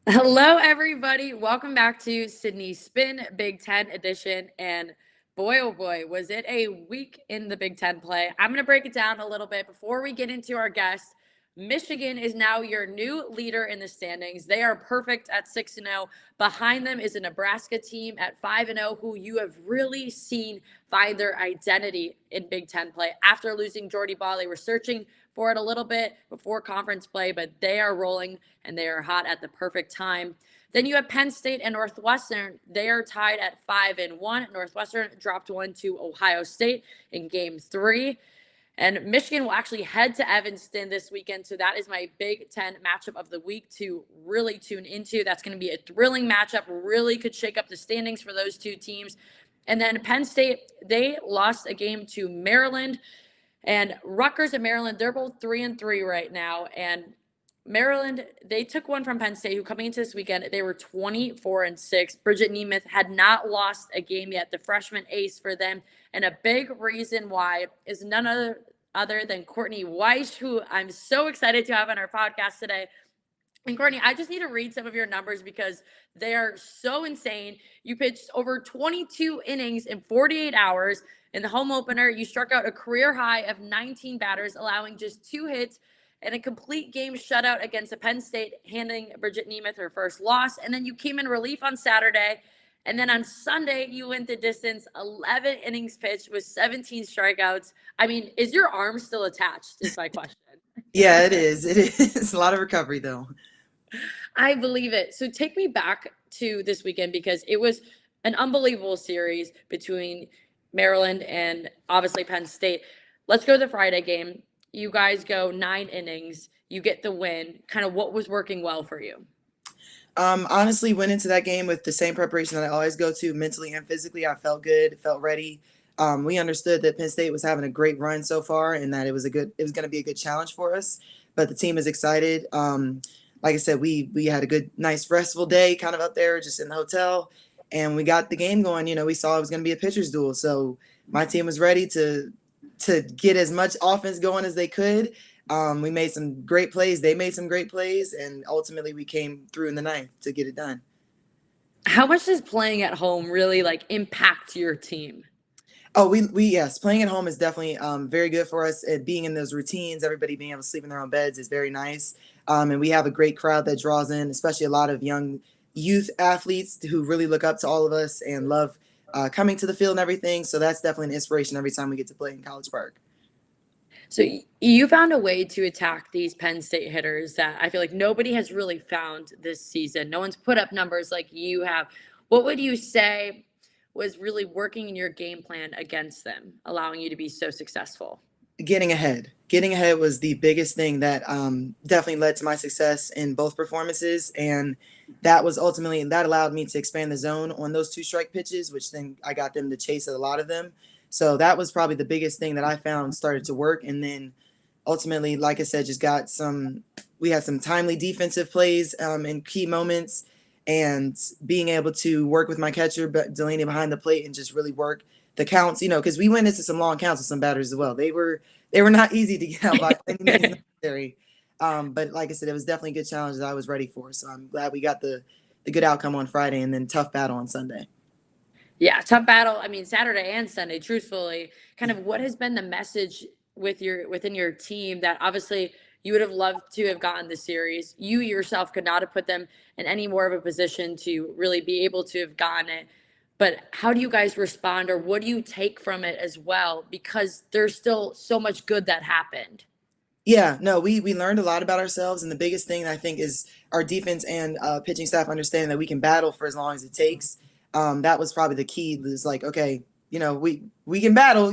Hello, everybody. Welcome back to Sydney Spin Big Ten edition. And boy, oh boy, was it a week in the Big Ten play. I'm going to break it down a little bit before we get into our guests. Michigan is now your new leader in the standings. They are perfect at 6-0. Behind them is a Nebraska team at 5-0, who you have really seen find their identity in Big Ten play. After losing Jordy Ball, they were searching for it a little bit before conference play, but they are rolling and they are hot at the perfect time. Then you have Penn State and Northwestern. They are tied at 5-1. Northwestern dropped one to Ohio State in game 3. And Michigan will actually head to Evanston this weekend. So that is my Big Ten matchup of the week to really tune into. That's going to be a thrilling matchup. Really could shake up the standings for those two teams. And then Penn State, they lost a game to Maryland. And Rutgers and Maryland, they're both 3-3 right now. And Maryland, they took one from Penn State, who coming into this weekend, they were 24-6. Bridget Nemeth had not lost a game yet, the freshman ace for them. And a big reason why is none other than Courtney Wyche, who I'm so excited to have on our podcast today. And Courtney, I just need to read some of your numbers because they are so insane. You pitched over 22 innings in 48 hours. In the home opener, you struck out a career high of 19 batters, allowing just 2 hits and a complete game shutout against the Penn State, handing Bridget Nemeth her first loss. And then you came in relief on Saturday. And then on Sunday, you went the distance, 11 innings pitched with 17 strikeouts. I mean, is your arm still attached is my question. Yeah, it is. It is a lot of recovery, though. I believe it. So take me back to this weekend because it was an unbelievable series between Maryland and obviously Penn State. Let's go to the Friday game. You guys go 9 innings. You get the win. Kind of what was working well for you? Honestly, went into that game with the same preparation that I always go to, mentally and physically. I felt good, felt ready. We understood that Penn State was having a great run so far, and that it was going to be a good challenge for us. But the team is excited. Like I said, we had a good, nice, restful day, kind of up there, just in the hotel, and we got the game going. We saw it was going to be a pitcher's duel, so my team was ready to get as much offense going as they could. We made some great plays. They made some great plays, and ultimately we came through in the ninth to get it done. How much does playing at home really impact your team? Oh, we yes, playing at home is definitely very good for us. And being in those routines, everybody being able to sleep in their own beds is very nice. And we have a great crowd that draws in, especially a lot of young youth athletes who really look up to all of us and love coming to the field and everything. So that's definitely an inspiration every time we get to play in College Park. So you found a way to attack these Penn State hitters that I feel like nobody has really found this season. No one's put up numbers like you have. What would you say was really working in your game plan against them, allowing you to be so successful? Getting ahead was the biggest thing that definitely led to my success in both performances, and that was ultimately that allowed me to expand the zone on those 2 strike pitches, which then I got them to chase a lot of them. So that was probably the biggest thing that I found started to work. And then ultimately, like I said, just got we had some timely defensive plays in key moments, and being able to work with my catcher, but Delaney behind the plate, and just really work the counts, because we went into some long counts with some batters as well. They were not easy to get out by any means necessary. But like I said, it was definitely a good challenge that I was ready for. So I'm glad we got the good outcome on Friday, and then tough battle on Sunday. Yeah, tough battle. I mean, Saturday and Sunday, truthfully, kind of what has been the message within your team that obviously you would have loved to have gotten the series. You yourself could not have put them in any more of a position to really be able to have gotten it. But how do you guys respond, or what do you take from it as well? Because there's still so much good that happened. Yeah, no, we learned a lot about ourselves, and the biggest thing I think is our defense and pitching staff understanding that we can battle for as long as it takes. That was probably the key. Was like, okay, we can battle.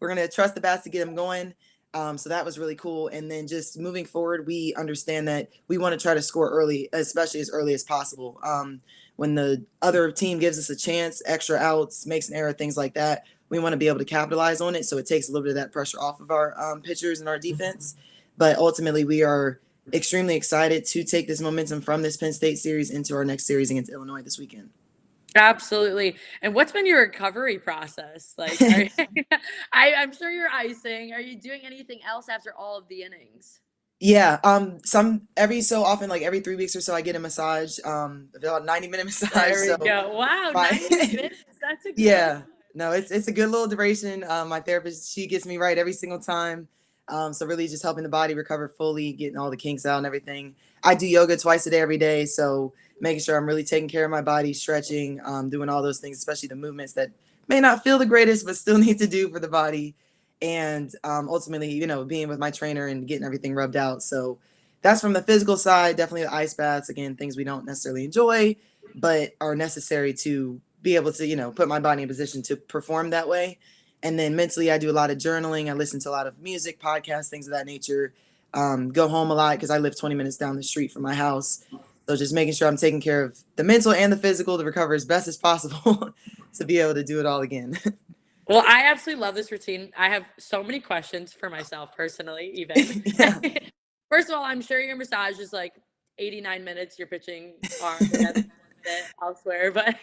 We're gonna trust the bats to get them going. So that was really cool. And then just moving forward, we understand that we want to try to score early, especially as early as possible. When the other team gives us a chance, extra outs, makes an error, things like that, we want to be able to capitalize on it. So it takes a little bit of that pressure off of our pitchers and our defense. But ultimately, we are extremely excited to take this momentum from this Penn State series into our next series against Illinois this weekend. Absolutely. And what's been your recovery process? I'm sure you're icing. Are you doing anything else after all of the innings? Yeah, some every so often, like every 3 weeks or so, I get a massage, about 90-minute massage. There we So go. Wow, my 90 minutes. That's a good one. yeah, no, it's a good little duration. My therapist, she gets me right every single time. So really just helping the body recover fully, getting all the kinks out and everything. I do yoga twice a day every day, so making sure I'm really taking care of my body, stretching, doing all those things, especially the movements that may not feel the greatest but still need to do for the body. And ultimately, being with my trainer and getting everything rubbed out. So that's from the physical side. Definitely the ice baths, again, things we don't necessarily enjoy but are necessary to be able to, put my body in position to perform that way. And then mentally, I do a lot of journaling. I listen to a lot of music, podcasts, things of that nature. Go home a lot because I live 20 minutes down the street from my house. So just making sure I'm taking care of the mental and the physical to recover as best as possible to be able to do it all again. Well, I absolutely love this routine. I have so many questions for myself personally, even. Yeah. First of all, I'm sure your massage is like 89 minutes. You're pitching arm and then elsewhere, but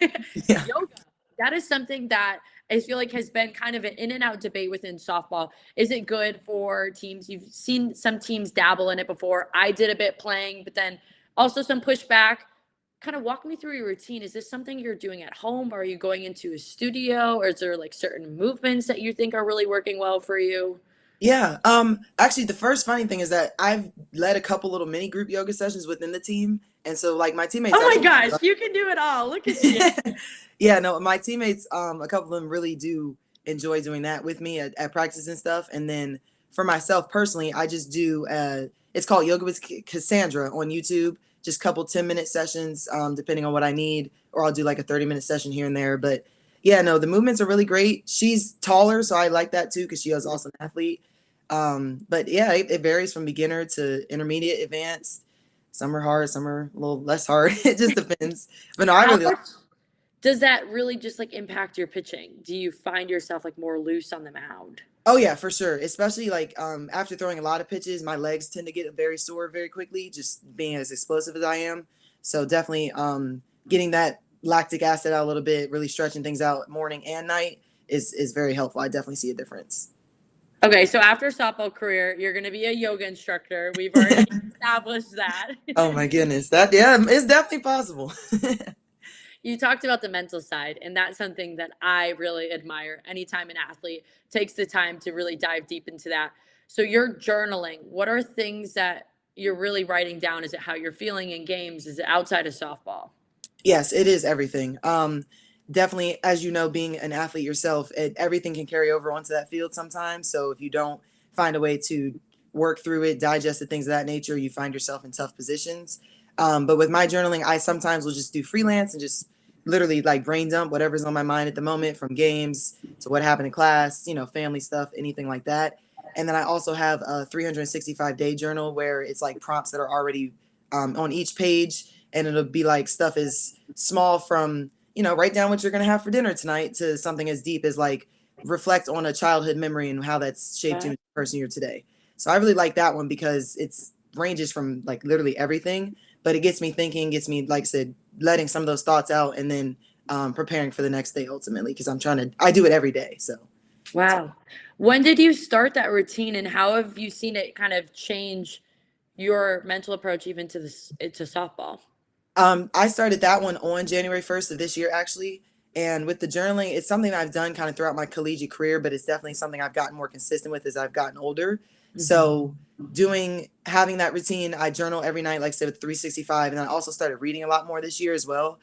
Yeah. yoga, that is something that I feel like has been kind of an in and out debate within softball. Is it good for teams? You've seen some teams dabble in it before. I did a bit playing, but then also some pushback. Kind of walk me through your routine. Is this something you're doing at home? Are you going into a studio, or is there like certain movements that you think are really working well for you? Yeah. Actually, the first funny thing is that I've led a couple little mini group yoga sessions within the team. And so like my teammates Oh my actually gosh, you can do it all. Look at you. yeah, no, my teammates, a couple of them really do enjoy doing that with me at practice and stuff. And then for myself personally, I just do it's called Yoga with Cassandra on YouTube. Just couple 10-minute sessions, depending on what I need, or I'll do like a 30-minute session here and there. But yeah, no, the movements are really great. She's taller, so I like that too because she is also an athlete. But yeah, it varies from beginner to intermediate, advanced. Some are hard, some are a little less hard. It just depends. But no, I How really like. much does that really just like impact your pitching? Do you find yourself like more loose on the mound? Oh yeah, for sure. Especially like after throwing a lot of pitches, my legs tend to get very sore very quickly, just being as explosive as I am. So definitely getting that lactic acid out a little bit, really stretching things out morning and night is very helpful. I definitely see a difference. Okay, so after softball career, you're going to be a yoga instructor. We've already established that. Oh my goodness. That yeah, it's definitely possible. You talked about the mental side, and that's something that I really admire anytime an athlete takes the time to really dive deep into that. So you're journaling. What are things that you're really writing down? Is it how you're feeling in games? Is it outside of softball? Yes, it is everything. Definitely, as you know, being an athlete yourself, everything can carry over onto that field sometimes. So if you don't find a way to work through it, digest it, things of that nature, you find yourself in tough positions. But with my journaling, I sometimes will just do freelance and just literally like brain dump whatever's on my mind at the moment, from games to what happened in class, family stuff, anything like that. And then I also have a 365-day journal where it's like prompts that are already on each page, and it'll be like stuff as small from write down what you're going to have for dinner tonight to something as deep as like reflect on a childhood memory and how that's shaped you into the person you're today. So I really like that one because it's ranges from like literally everything, but it gets me thinking, gets me, like I said, letting some of those thoughts out, and then preparing for the next day ultimately, because I do it every day. So Wow. When did you start that routine, and how have you seen it kind of change your mental approach even to this to softball? I started that one on January 1st of this year, actually. And with the journaling, it's something that I've done kind of throughout my collegiate career, but it's definitely something I've gotten more consistent with as I've gotten older. So having that routine, I journal every night, like I said, with 365. And I also started reading a lot more this year as well.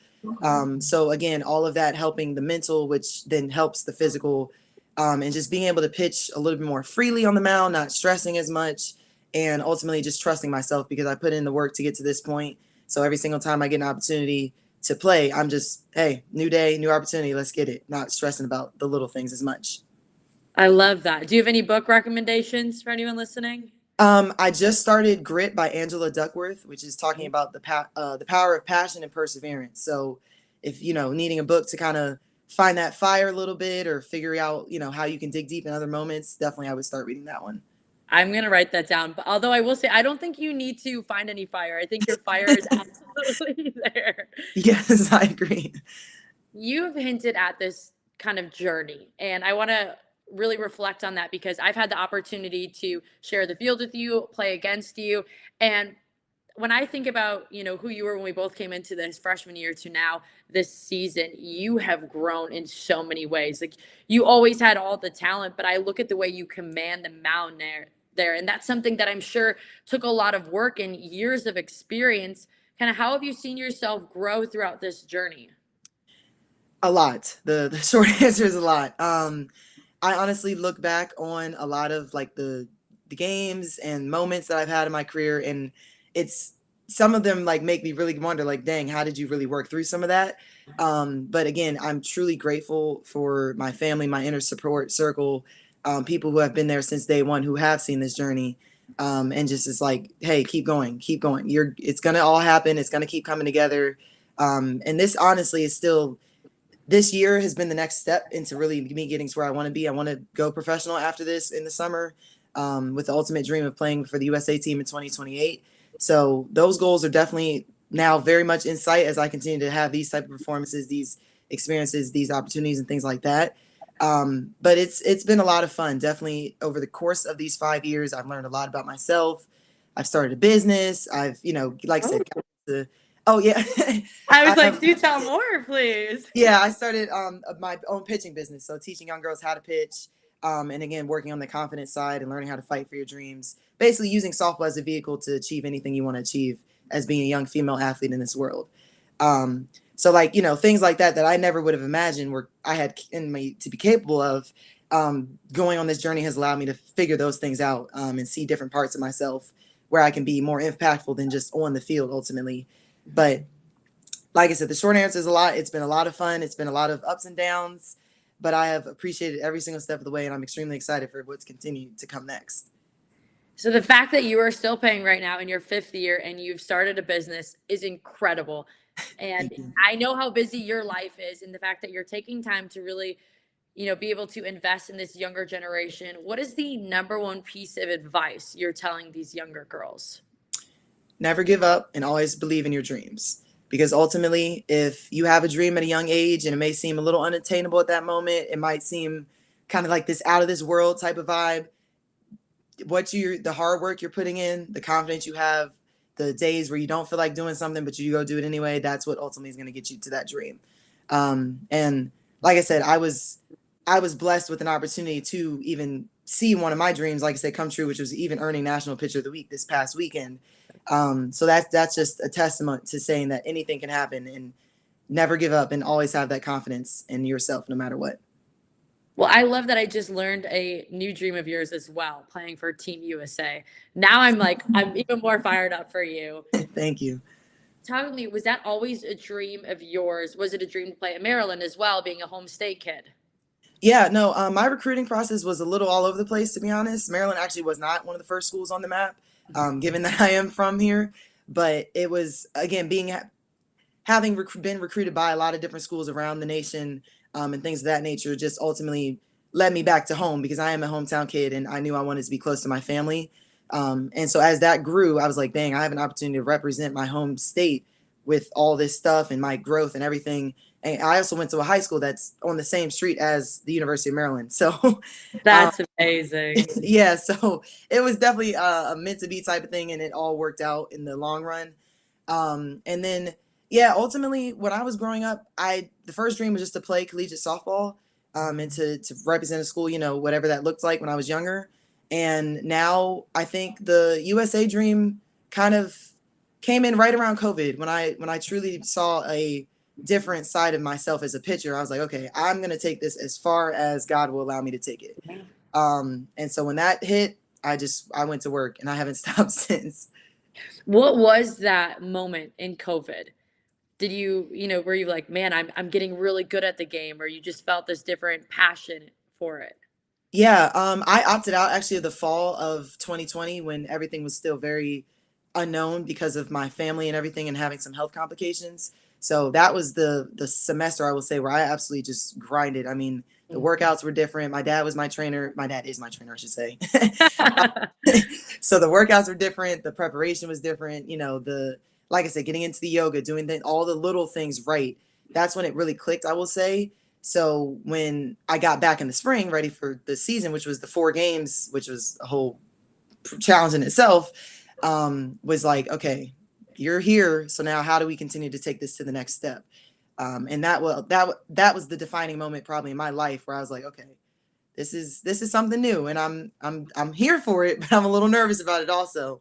So again, all of that helping the mental, which then helps the physical, and just being able to pitch a little bit more freely on the mound, not stressing as much, and ultimately just trusting myself because I put in the work to get to this point. So every single time I get an opportunity to play, I'm just, hey, new day, new opportunity, let's get it. Not stressing about the little things as much. I love that. Do you have any book recommendations for anyone listening? I just started Grit by Angela Duckworth, which is talking about the power of passion and perseverance. So if needing a book to kind of find that fire a little bit, or figure out how you can dig deep in other moments, definitely I would start reading that one. I'm gonna write that down. But although I will say, I don't think you need to find any fire. I think your fire is absolutely there. Yes, I agree. You've hinted at this kind of journey, and I want to really reflect on that because I've had the opportunity to share the field with you, play against you, and when I think about, who you were when we both came into this freshman year to now this season, you have grown in so many ways. Like you always had all the talent, but I look at the way you command the mound there. And that's something that I'm sure took a lot of work and years of experience. Kind of how have you seen yourself grow throughout this journey? A lot. The short answer is a lot. I honestly look back on a lot of like the games and moments that I've had in my career, and it's some of them like make me really wonder, like, dang, how did you really work through some of that? But again, I'm truly grateful for my family, my inner support circle, people who have been there since day one, who have seen this journey, and just is like, hey, keep going, keep going. It's gonna all happen. It's gonna keep coming together. And this honestly is still this year has been the next step into really me getting to where I want to be. I want to go professional after this in the summer, with the ultimate dream of playing for the USA team in 2028. So those goals are definitely now very much in sight as I continue to have these type of performances, these experiences, these opportunities, and things like that. But it's been a lot of fun. Definitely over the course of these 5 years, I've learned a lot about myself. I've started a business. I've, like I Oh, said, oh yeah, I was I like, have. do tell more, please. Yeah, I started my own pitching business, so teaching young girls how to pitch, and again working on the confidence side and learning how to fight for your dreams. Basically, using softball as a vehicle to achieve anything you want to achieve as being a young female athlete in this world. So like things like that that I never would have imagined were I had in me to be capable of. Going on this journey has allowed me to figure those things out, and see different parts of myself where I can be more impactful than just on the field ultimately. But like I said, the short answer is a lot. It's been a lot of fun. It's been a lot of ups and downs, but I have appreciated every single step of the way, and I'm extremely excited for what's continued to come next. So the fact that you are still paying right now in your fifth year and you've started a business is incredible. And Thank you. I know how busy your life is, and the fact that you're taking time to really, be able to invest in this younger generation. What is the number one piece of advice you're telling these younger girls? Never give up and always believe in your dreams. Because ultimately, if you have a dream at a young age and it may seem a little unattainable at that moment, it might seem kind of like this out of this world type of vibe. The hard work you're putting in, the confidence you have, the days where you don't feel like doing something but you go do it anyway, that's what ultimately is going to get you to that dream. And like I said, I was blessed with an opportunity to even see one of my dreams, like I said, come true, which was even earning National Pitcher of the Week this past weekend. So that's just a testament to saying that anything can happen, and never give up and always have that confidence in yourself no matter what. Well, I love that I just learned a new dream of yours as well, playing for Team USA. Now I'm even more fired up for you. Thank you. Talk with me, was that always a dream of yours? Was it a dream to play at Maryland as well, being a home state kid? Yeah, no, my recruiting process was a little all over the place, to be honest. Maryland actually was not one of the first schools on the map, given that I am from here. But it was, again, having been recruited by a lot of different schools around the nation, and things of that nature, just ultimately led me back to home because I am a hometown kid and I knew I wanted to be close to my family. And so as that grew, I was like, dang, I have an opportunity to represent my home state with all this stuff and my growth and everything. And I also went to a high school that's on the same street as the University of Maryland. So, um, That's amazing. yeah, so it was definitely a meant to be type of thing, and it all worked out in the long run. And then, yeah, ultimately, when I was growing up, the first dream was just to play collegiate softball, and to represent a school, whatever that looked like when I was younger. And now I think the USA dream kind of came in right around COVID when I truly saw a different side of myself as a pitcher. I was like, okay, I'm gonna take this as far as God will allow me to take it. And so when that hit, I went to work and I haven't stopped since. What was that moment in COVID? Did were you like, man, I'm getting really good at the game, or you just felt this different passion for it? Yeah, I opted out actually of the fall of 2020 when everything was still very unknown because of my family and everything and having some health complications. So that was the semester I will say where I absolutely just grinded. I mean, the workouts were different. My dad was my trainer. My dad is my trainer, I should say. So the workouts were different. The preparation was different. Like I said, getting into the yoga, doing all the little things right. That's when it really clicked, I will say. So when I got back in the spring, ready for the season, which was the 4 games, which was a whole challenge in itself, was like, okay, you're here. So now how do we continue to take this to the next step? And that was the defining moment probably in my life where I was like, okay, this is something new, and I'm here for it, but I'm a little nervous about it also.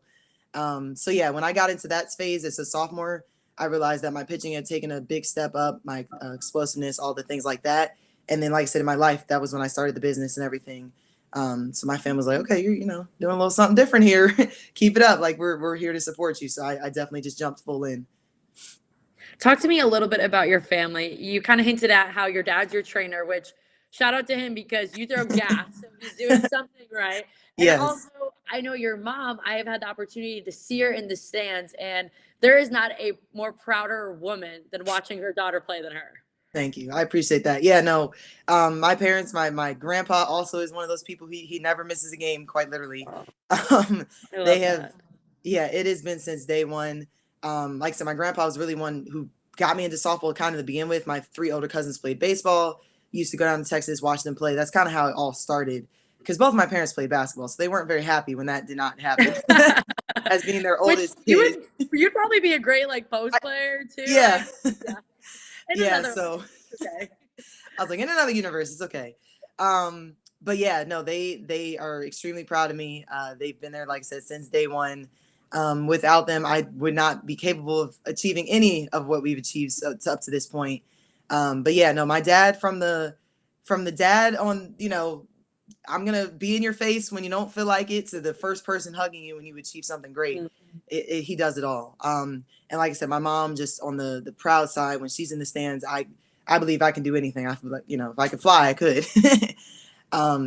So yeah, when I got into that phase as a sophomore, I realized that my pitching had taken a big step up, my explosiveness, all the things like that. And then, like I said, in my life, that was when I started the business and everything. So my family was like, okay, you're doing a little something different here. Keep it up. Like we're here to support you. So I definitely just jumped full in. Talk to me a little bit about your family. You kind of hinted at how your dad's your trainer, which shout out to him because you throw gas, so he's doing something right. And Yes. also, I know your mom, I have had the opportunity to see her in the stands, and there is not a more prouder woman than watching her daughter play than her. Thank you. I appreciate that. Yeah, no. My parents, my grandpa also is one of those people, he never misses a game, quite literally. Um, I they love have that. yeah, it has been since day one. Like I said, my grandpa was really one who got me into softball kind of to begin with. My 3 older cousins played baseball, used to go down to Texas, watch them play. That's kind of how it all started. Because both of my parents played basketball, so they weren't very happy when that did not happen. As being their Which oldest you kid. you'd probably be a great like I, post player too. yeah. Like yeah, in Yeah, another so life. It's okay. I was like, in another universe, it's okay. But yeah, no, they are extremely proud of me. They've been there, like I said, since day one. Without them, I would not be capable of achieving any of what we've achieved up to this point. But yeah, no, my dad from the dad on, I'm gonna be in your face when you don't feel like it, to the first person hugging you when you achieve something great. Mm. He does it all. And like I said, my mom just on the proud side, when she's in the stands, I believe I can do anything. I feel like, if I could fly, I could.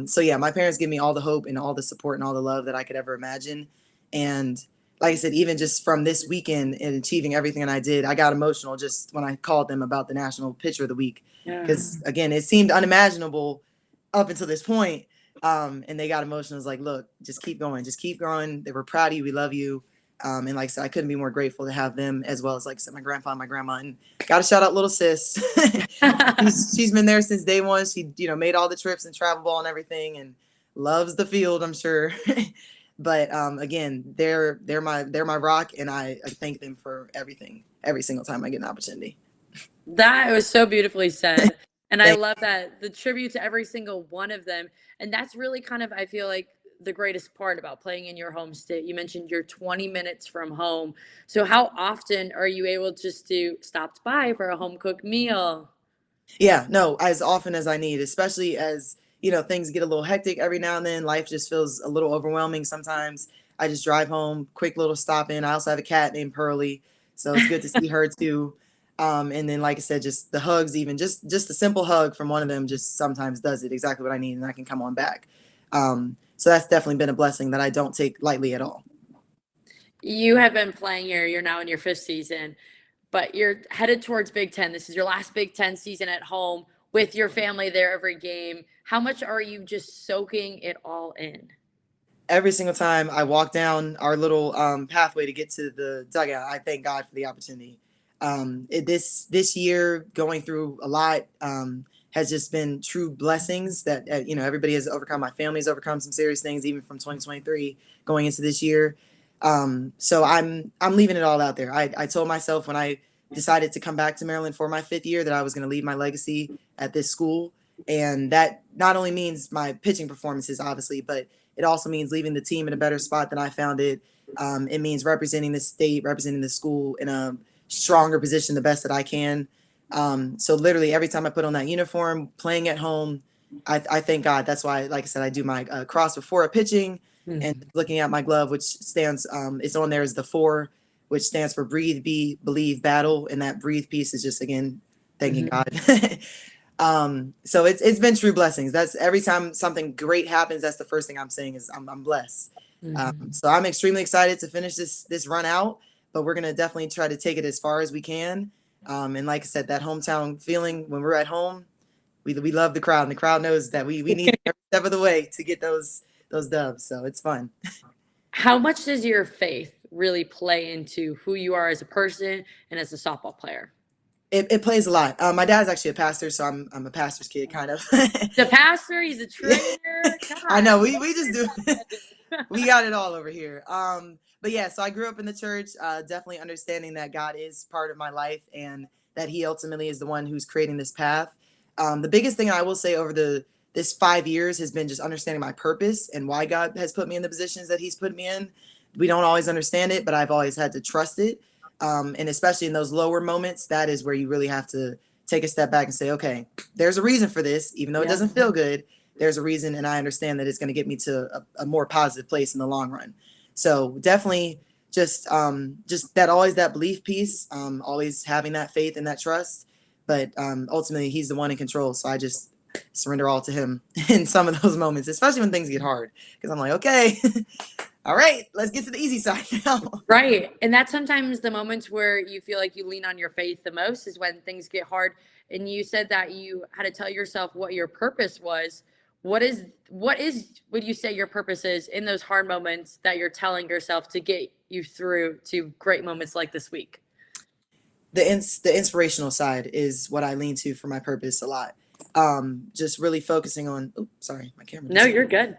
So yeah, my parents give me all the hope and all the support and all the love that I could ever imagine. And like I said, even just from this weekend and achieving everything that I did, I got emotional just when I called them about the National Pitcher of the Week. Yeah. Because again, it seemed unimaginable up until this point. And they got emotional. I was like, look, just keep going, just keep growing. They were proud of you. We love you. And like I said, I couldn't be more grateful to have them, as well as, like I said, my grandpa and my grandma. And got to shout out little sis. She's been there since day one. She, made all the trips and travel ball and everything, and loves the field, I'm sure. But again, they're my rock, and I thank them for everything every single time I get an opportunity. That was so beautifully said. And I Thank love that the tribute to every single one of them. And that's really kind of, I feel like, the greatest part about playing in your home state. You mentioned you're 20 minutes from home. So how often are you able just to stop by for a home cooked meal? Yeah, no, as often as I need, especially as, things get a little hectic every now and then. Life just feels a little overwhelming sometimes. I just drive home, quick little stop in. I also have a cat named Pearly, so it's good to see her too. And then, like I said, just the hugs, even just a simple hug from one of them, just sometimes does it exactly what I need, and I can come on back. So that's definitely been a blessing that I don't take lightly at all. You have been playing here, you're now in your fifth season, but you're headed towards Big Ten. This is your last Big Ten season at home with your family there every game. How much are you just soaking it all in? Every single time I walk down our little pathway to get to the dugout, I thank God for the opportunity. This year, going through a lot, has just been true blessings that everybody has overcome. My family has overcome some serious things, even from 2023 going into this year. So I'm leaving it all out there. I told myself when I decided to come back to Maryland for my 5th year that I was going to leave my legacy at this school, and that not only means my pitching performances, obviously, but it also means leaving the team in a better spot than I found it. It means representing the state, representing the school in a stronger position, the best that I can. So literally every time I put on that uniform, playing at home, I thank God. That's why, like I said, I do my cross before a pitching, and Mhm. looking at my glove, which stands, it's on there as the 4, which stands for breathe, be, believe, battle. And that breathe piece is just, again, thanking Mhm. God. So it's been true blessings. That's every time something great happens, that's the first thing I'm saying is I'm blessed. Mhm. So I'm extremely excited to finish this run out, but we're gonna definitely try to take it as far as we can. And like I said, that hometown feeling when we're at home, we love the crowd, and the crowd knows that we need every step of the way to get those dubs. So it's fun. How much does your faith really play into who you are as a person and as a softball player? It plays a lot. My dad's actually a pastor, so I'm a pastor's kid, kind of. The pastor, he's a trainer. I God, know what we just do is we got it all over here. But yeah, so I grew up in the church, definitely understanding that God is part of my life and that He ultimately is the one who's creating this path. The biggest thing I will say over the this 5 years has been just understanding my purpose and why God has put me in the positions that He's put me in. We don't always understand it, but I've always had to trust it. And especially in those lower moments, that is where you really have to take a step back and say, okay, there's a reason for this, even though it Yeah. doesn't feel good. There's a reason, and I understand that it's going to get me to a more positive place in the long run. So definitely just that always that belief piece, always having that faith and that trust. But ultimately, He's the one in control. So I just surrender all to Him in some of those moments, especially when things get hard, because I'm like, okay, all right, let's get to the easy side now. Right. And that's sometimes the moments where you feel like you lean on your faith the most is when things get hard. And you said that you had to tell yourself what your purpose was. Would you say your purpose is in those hard moments that you're telling yourself to get you through to great moments like this week? The inspirational side is what I lean to for my purpose a lot. Just really focusing on. Oops, sorry, my camera. No, you're good.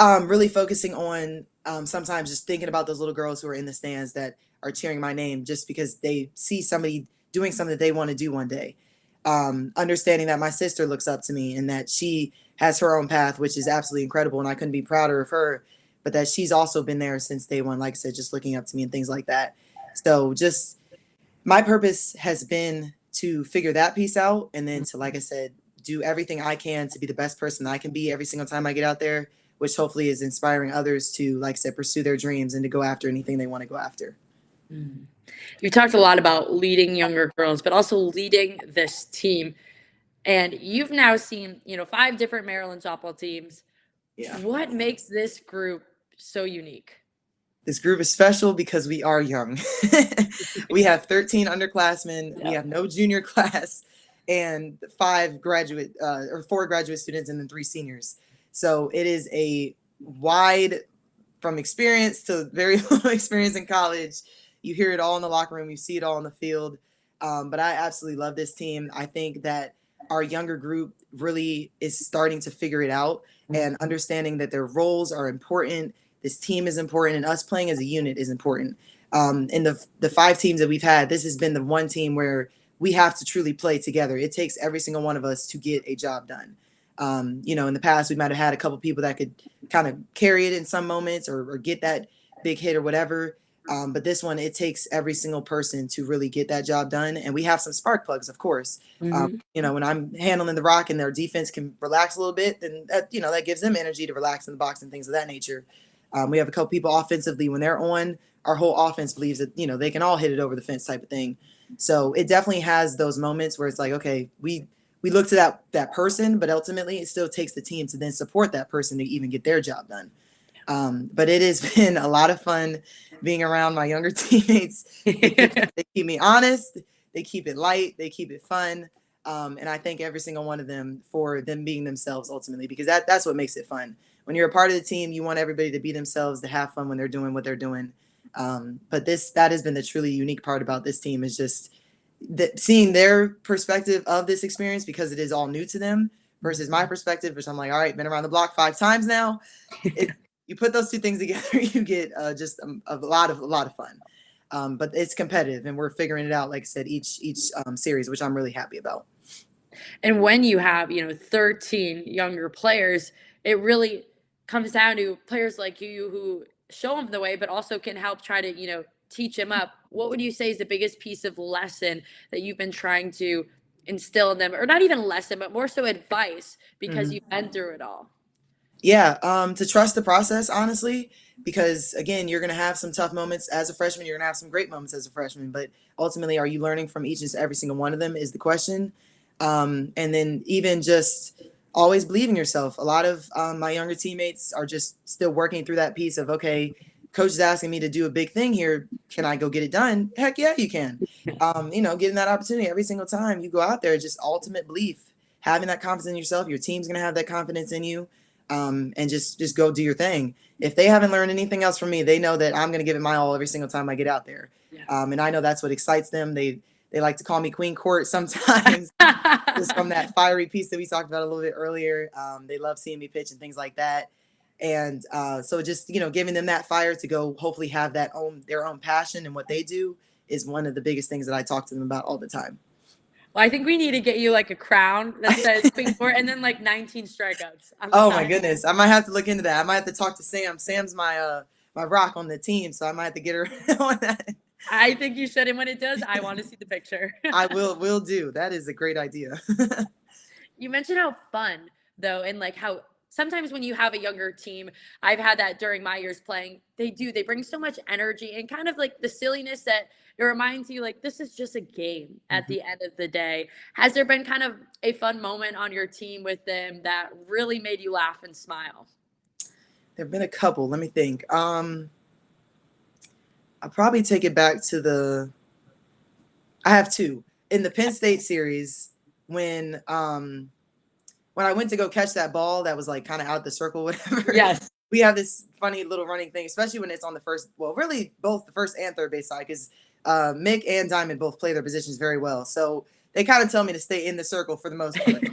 Really focusing on sometimes just thinking about those little girls who are in the stands that are cheering my name just because they see somebody doing something that they want to do one day. Understanding that my sister looks up to me and that she has her own path, which is absolutely incredible, and I couldn't be prouder of her. But that she's also been there since day one, like I said, just looking up to me and things like that. So just my purpose has been to figure that piece out and then to, like I said, do everything I can to be the best person I can be every single time I get out there, which hopefully is inspiring others to, like I said, pursue their dreams and to go after anything they want to go after. Mm. You talked a lot about leading younger girls, but also leading this team. And you've now seen, 5 different Maryland softball teams. Yeah. What makes this group so unique? This group is special because we are young. We have 13 underclassmen. We Yep. have no junior class and 4 graduate students and then 3 seniors. So it is a wide from experience to very little experience in college. You hear it all in the locker room. You see it all in the field. But I absolutely love this team. I think that our younger group really is starting to figure it out and understanding that their roles are important. This team is important, and us playing as a unit is important. In the 5 teams that we've had, this has been the one team where we have to truly play together. It takes every single one of us to get a job done. In the past, we might have had a couple people that could kind of carry it in some moments or get that big hit or whatever. But this one, it takes every single person to really get that job done. And we have some spark plugs, of course. When I'm handling the rock and their defense can relax a little bit, then that gives them energy to relax in the box and things of that nature. We have a couple people offensively when they're on. Our whole offense believes that they can all hit it over the fence type of thing. So it definitely has those moments where it's like, okay, we look to that person, but ultimately it still takes the team to then support that person to even get their job done. But it has been a lot of fun being around my younger teammates. They keep me honest. They keep it light. They keep it fun. And I thank every single one of them for them being themselves ultimately, because that's what makes it fun. When you're a part of the team, you want everybody to be themselves, to have fun when they're doing what they're doing. But that has been the truly unique part about this team is just seeing their perspective of this experience, because it is all new to them versus my perspective, which I'm like, all right, been around the block 5 times now. You put those 2 things together, you get just a lot of fun. But it's competitive, and we're figuring it out. Like I said, each series, which I'm really happy about. And when you have, 13 younger players, it really comes down to players like you who show them the way, but also can help try to, teach them up. What would you say is the biggest piece of lesson that you've been trying to instill in them, or not even lesson, but more so advice because you've been through it all? Yeah, to trust the process, honestly, because again, you're going to have some tough moments as a freshman. You're going to have some great moments as a freshman, but ultimately, are you learning from each and every single one of them is the question. And then even just always believe in yourself. A lot of my younger teammates are just still working through that piece of, okay, coach is asking me to do a big thing here. Can I go get it done? Heck yeah, you can. Getting that opportunity every single time you go out there, just ultimate belief, having that confidence in yourself. Your team's going to have that confidence in you. And just go do your thing. If they haven't learned anything else from me, they know that I'm going to give it my all every single time I get out there. Yeah. And I know that's what excites them. They They like to call me Queen Court sometimes, just from that fiery piece that we talked about a little bit earlier. They love seeing me pitch and things like that. And so just, giving them that fire to go hopefully have their own passion and what they do is one of the biggest things that I talk to them about all the time. Well, I think we need to get you like a crown that says Queen Court and then like 19 strikeouts. Oh my goodness. I might have to look into that. I might have to talk to Sam. Sam's my rock on the team, so I might have to get her on that. I think you should. And when it does, I want to see the picture. I will do. That is a great idea. You mentioned how fun though, and like how sometimes when you have a younger team, I've had that during my years playing, they bring so much energy and kind of like the silliness that it reminds you like this is just a game at the end of the day. Has there been kind of a fun moment on your team with them that really made you laugh and smile? There've been a couple. Let me think. I'll probably take it back to I have two. In the Penn State series, when I went to go catch that ball that was like kind of out the circle, whatever. Yes. We have this funny little running thing, especially when it's on the first, well, really both the first and third base side, because Mick and Diamond both play their positions very well. So they kind of tell me to stay in the circle for the most part.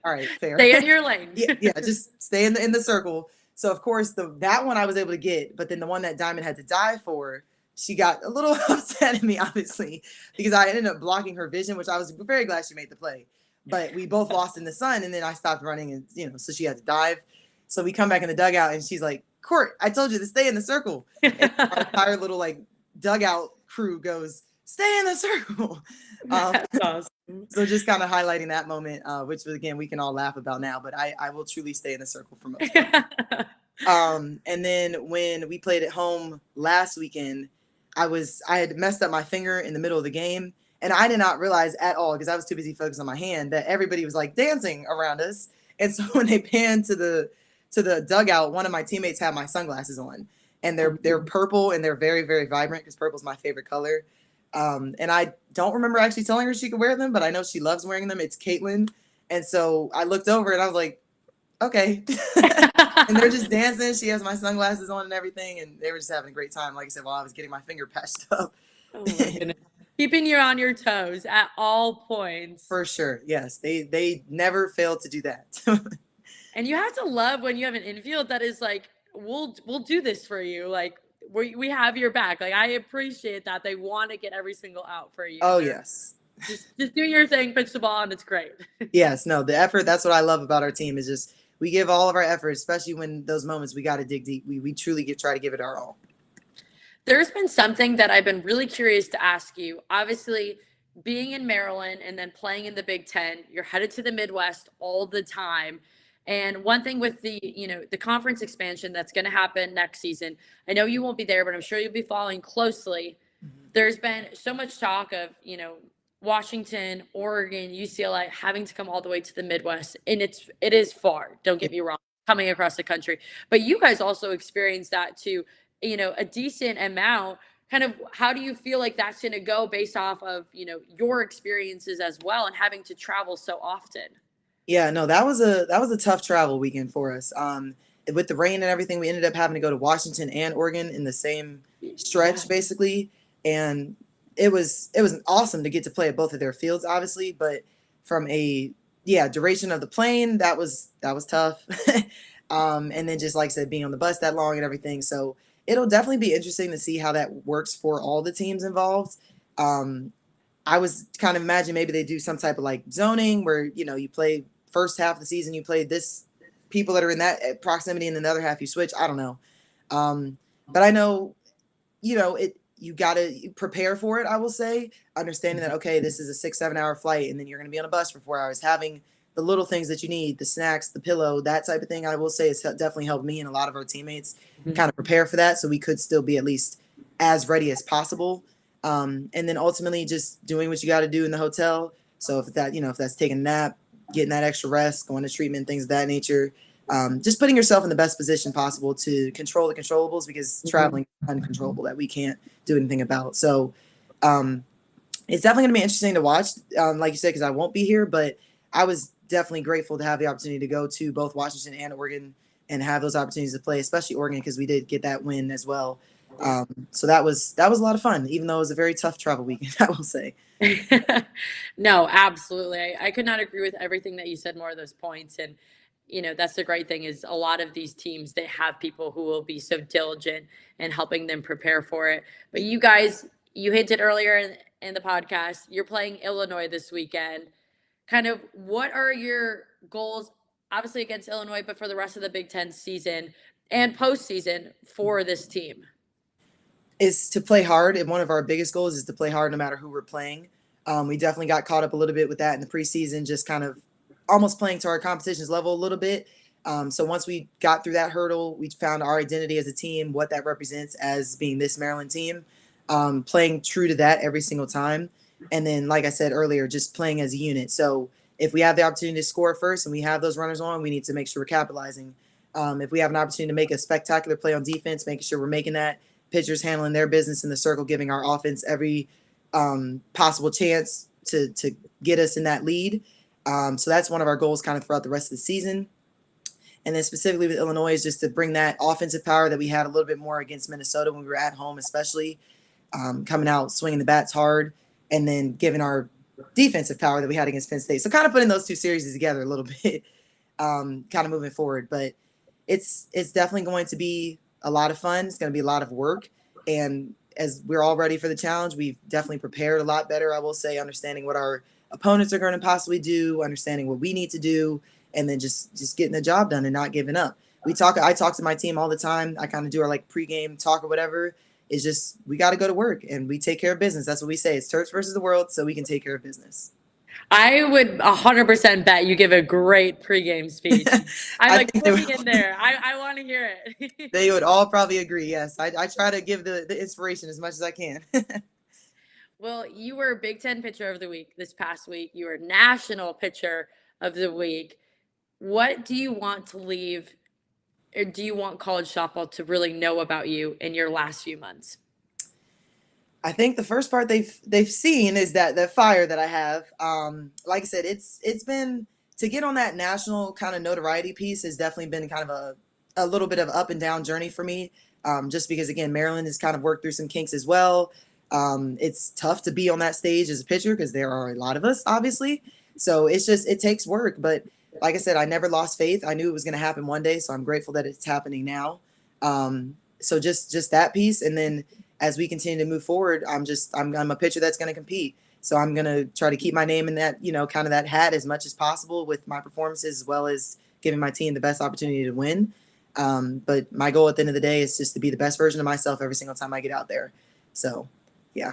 All right, fair. Stay in your lane. yeah, just stay in the circle. So of course that one I was able to get, but then the one that Diamond had to dive for, she got a little upset at me, obviously, because I ended up blocking her vision, which I was very glad she made the play. But we both lost in the sun, and then I stopped running, and so she had to dive. So we come back in the dugout, and she's like, "Court, I told you to stay in the circle." And our entire little like dugout crew goes, "Stay in the circle." That's awesome. So just kind of highlighting that moment, which again we can all laugh about now, but I will truly stay in the circle for most part. And then when we played at home last weekend, I had messed up my finger in the middle of the game. And I did not realize at all, because I was too busy focused on my hand, that everybody was like dancing around us. And so when they panned to the dugout, one of my teammates had my sunglasses on, and they're purple and they're very, very vibrant because purple is my favorite color. And I don't remember actually telling her she could wear them, but I know she loves wearing them. It's Caitlin. And so I looked over and I was like, okay. And they're just dancing. She has my sunglasses on and everything. And they were just having a great time. Like I said, while I was getting my finger patched up. Oh my goodness. Keeping you on your toes at all points. For sure. Yes. They never fail to do that. And you have to love when you have an infield that is like, we'll do this for you. Like we have your back. Like I appreciate that. They want to get every single out for you. Oh, yes. Just do your thing, pitch the ball, and it's great. Yes. No, the effort, that's what I love about our team is just we give all of our effort, especially when those moments we got to dig deep. We truly try to give it our all. There's been something that I've been really curious to ask you. Obviously, being in Maryland and then playing in the Big Ten, you're headed to the Midwest all the time. And one thing with the conference expansion that's going to happen next season, I know you won't be there, but I'm sure you'll be following closely. Mm-hmm. There's been so much talk of, Washington, Oregon, UCLA having to come all the way to the Midwest. And it is far, don't get me wrong, coming across the country. But you guys also experienced that too. A decent amount. Kind of how do you feel like that's going to go based off of, your experiences as well and having to travel so often? Yeah, no, that was a tough travel weekend for us. With the rain and everything, we ended up having to go to Washington and Oregon in the same stretch, basically. And it was awesome to get to play at both of their fields, obviously. But from a duration of the plane, that was tough. And then just like I said, being on the bus that long and everything. So it'll definitely be interesting to see how that works for all the teams involved. I was kind of imagining maybe they do some type of like zoning where, you play first half of the season, you play this people that are in that proximity, and then the other half you switch. I don't know. But I know, you got to prepare for it, I will say, understanding that, okay, this is a 6-7 hour flight, and then you're going to be on a bus for 4 hours, having the little things that you need, the snacks, the pillow, that type of thing. I will say it's definitely helped me and a lot of our teammates kind of prepare for that, so we could still be at least as ready as possible. And then ultimately just doing what you got to do in the hotel. So if that's taking a nap, getting that extra rest, going to treatment, things of that nature, just putting yourself in the best position possible to control the controllables, because traveling is uncontrollable that we can't do anything about. So it's definitely going to be interesting to watch, like you said, because I won't be here, but I was definitely grateful to have the opportunity to go to both Washington and Oregon and have those opportunities to play, especially Oregon, because we did get that win as well. So that was a lot of fun, even though it was a very tough travel weekend, I will say. No, absolutely. I could not agree with everything that you said, more of those points. And, that's the great thing is a lot of these teams, they have people who will be so diligent in helping them prepare for it. But you guys, you hinted earlier in the podcast, you're playing Illinois this weekend. Kind of what are your goals, obviously against Illinois, but for the rest of the Big Ten season and postseason for this team? Is to play hard, and one of our biggest goals is to play hard no matter who we're playing. We definitely got caught up a little bit with that in the preseason, just kind of almost playing to our competition's level a little bit. So once we got through that hurdle, we found our identity as a team, what that represents as being this Maryland team, playing true to that every single time. And then, like I said earlier, just playing as a unit. So if we have the opportunity to score first and we have those runners on, we need to make sure we're capitalizing. If we have an opportunity to make a spectacular play on defense, making sure we're making that, pitchers handling their business in the circle, giving our offense every possible chance to get us in that lead. So that's one of our goals kind of throughout the rest of the season. And then specifically with Illinois is just to bring that offensive power that we had a little bit more against Minnesota when we were at home, especially coming out, swinging the bats hard, and then giving our defensive power that we had against Penn State. So kind of putting those two series together a little bit, kind of moving forward. But it's definitely going to be a lot of fun. It's going to be a lot of work. And as we're all ready for the challenge, we've definitely prepared a lot better, I will say, understanding what our opponents are going to possibly do, understanding what we need to do, and then just getting the job done and not giving up. I talk to my team all the time. I kind of do our like pregame talk or whatever. It's just we got to go to work and we take care of business. That's what we say. It's Terps versus the world, so we can take care of business. I would 100% bet you give a great pregame speech. I'm I like think putting in there. I want to hear it. they would all probably agree. Yes, I try to give the inspiration as much as I can. Well, you were Big Ten Pitcher of the Week this past week. You were National Pitcher of the Week. What do you want to leave, or do you want college softball to really know about you in your last few months? I think the first part they've seen is that fire that I have. Like I said, it's been to get on that national kind of notoriety piece has definitely been kind of a little bit of up and down journey for me. Just because again, Maryland has kind of worked through some kinks as well. It's tough to be on that stage as a pitcher because there are a lot of us, obviously. So it takes work. But like I said, I never lost faith. I knew it was going to happen one day, so I'm grateful that it's happening now. So just that piece, and then as we continue to move forward, I'm a pitcher that's going to compete. So I'm going to try to keep my name in that, kind of that hat as much as possible with my performances, as well as giving my team the best opportunity to win. But my goal at the end of the day is just to be the best version of myself every single time I get out there. So, yeah.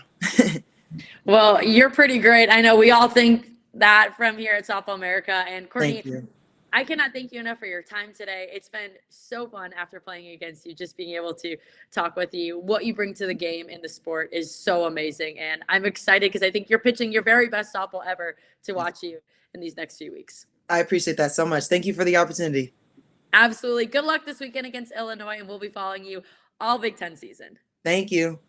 Well, you're pretty great. I know we all think that from here at Softball America. And Courtney, Thank you. I cannot thank you enough for your time today. It's been so fun after playing against you, just being able to talk with you. What you bring to the game and the sport is so amazing. And I'm excited because I think you're pitching your very best softball ever to watch you in these next few weeks. I appreciate that so much. Thank you for the opportunity. Absolutely. Good luck this weekend against Illinois, and we'll be following you all Big Ten season. Thank you.